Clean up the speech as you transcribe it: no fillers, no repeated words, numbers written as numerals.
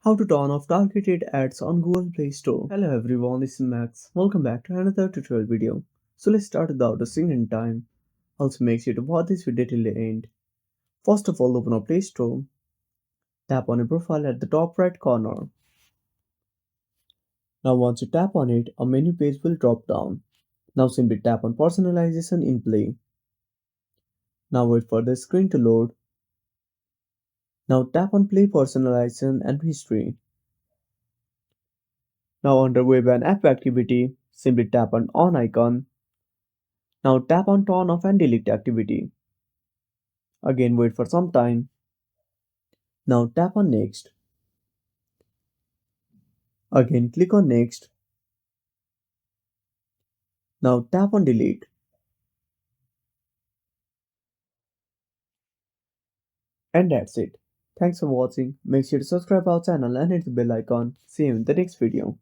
How to turn off targeted ads on Google Play Store. Hello everyone, this is Max. Welcome back to another tutorial video. So let's start without wasting any time. Also make sure to watch this video till the end. First of all, open up Play Store. Tap on your profile at the top right corner. Now once you tap on it, a menu page will drop down. Now simply tap on personalization in Play. Now wait for the screen to load. Now tap on Play personalization and history. Now under web and app activity, simply tap on icon. Now tap on turn off and delete activity. Again wait for some time. Now tap on next. Again click on next. Now tap on delete. And that's it. Thanks for watching. Make sure to subscribe our channel and hit the bell icon. See you in the next video.